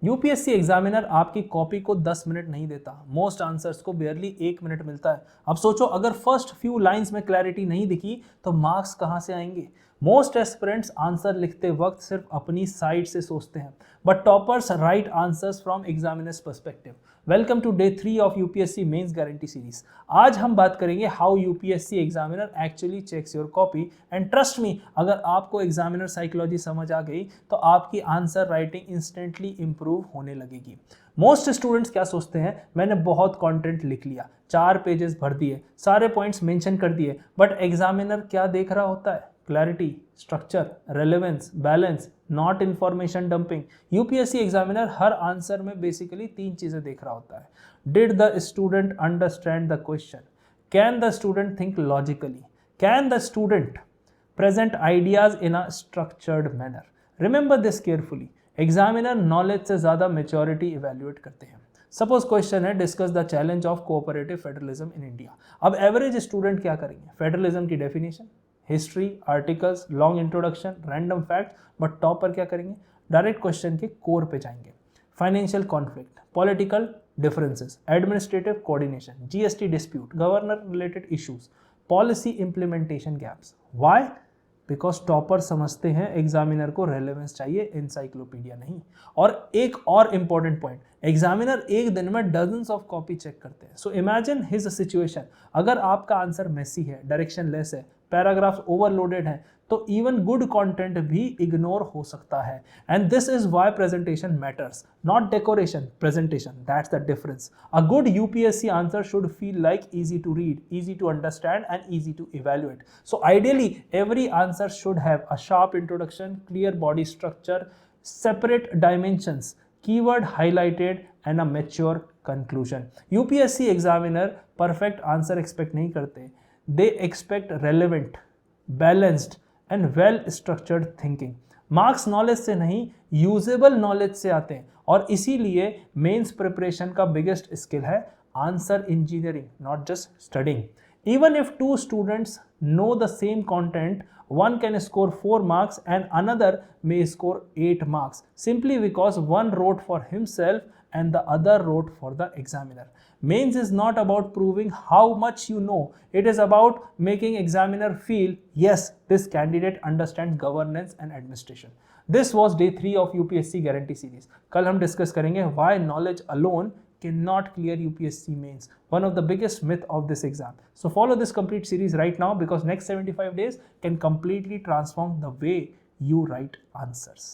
UPSC examiner आपकी copy को 10 minute नहीं देता, मोस्ट आंसर्स को बेयरली 1 मिनट मिलता है। अब सोचो अगर फर्स्ट फ्यू लाइंस में क्लैरिटी नहीं दिखी तो मार्क्स कहां से आएंगे। मोस्ट एस्पिरेंट्स आंसर लिखते वक्त सिर्फ अपनी साइड से सोचते हैं, but toppers write answers from examiner's perspective. Welcome to day 3 of UPSC mains guarantee series. आज हम बात करेंगे how UPSC examiner actually checks your copy and trust me, अगर आपको एग्जामिनर साइकोलॉजी समझ आ गई तो आपकी आंसर राइटिंग इंस्टेंटली इंप्रूव होने लगेगी। मोस्ट स्टूडेंट्स क्या सोचते हैं, मैंने बहुत कंटेंट लिख लिया, 4 पेजेस भर दिए, सारे पॉइंट्स मेंशन कर दिए, बट एग्जामिनर क्या देख रहा होता है? Clarity, structure, relevance, balance, not information dumping. UPSC examiner her answer में बेसिकली 3 चीजें देख रहा होता है। Did the student understand the question? Can the student think logically? Can the student present ideas in a structured manner? Remember this carefully. Examiner knowledge से ज्यादा maturity evaluate करते हैं। सपोज क्वेश्चन है discuss the challenge of cooperative federalism in India. अब average student क्या करेंगे? Federalism की definition, history, articles, long introduction, random fact, but topper क्या करेंगे? डायरेक्ट क्वेश्चन के कोर पे जाएंगे। Financial conflict, political differences, administrative coordination, GST dispute, governor related issues, policy implementation gaps. Why? Because topper समझते हैं एग्जामिनर को relevance चाहिए, encyclopedia नहीं। और एक और इंपॉर्टेंट पॉइंट, एग्जामिनर एक दिन में डजन्स ऑफ कॉपी चेक करते हैं। सो इमेजिन हिज सिचुएशन, अगर आपका आंसर मेसी है, डायरेक्शन लेस है, पैराग्राफ्स ओवरलोडेड है, तो इवन गुड कंटेंट भी इग्नोर हो सकता है। And this is why presentation matters, not decoration, presentation, that's the difference. A good UPSC answer should feel like easy to read, easy to understand and easy to evaluate. So ideally every answer should have a sharp introduction, clear body structure, separate dimensions, keyword highlighted and a mature conclusion. UPSC examiner perfect answer expect नहीं करते, they expect relevant, balanced and well structured thinking. Marks knowledge से नहीं, usable knowledge से आते हैं, और इसीलिए mains preparation का बिगेस्ट स्किल है answer engineering, not just studying. Even if 2 students know the same content, one can score 4 marks and another may score 8 marks simply because one wrote for himself and the other wrote for the examiner. Mains is not about proving how much you know, it is about making examiner feel, yes, this candidate understands governance and administration. This was day 3 of UPSC guarantee series. कल हम discuss करेंगे why knowledge alone cannot clear UPSC mains, one of the biggest myth of this exam. So follow this complete series right now because next 75 days can completely transform the way you write answers.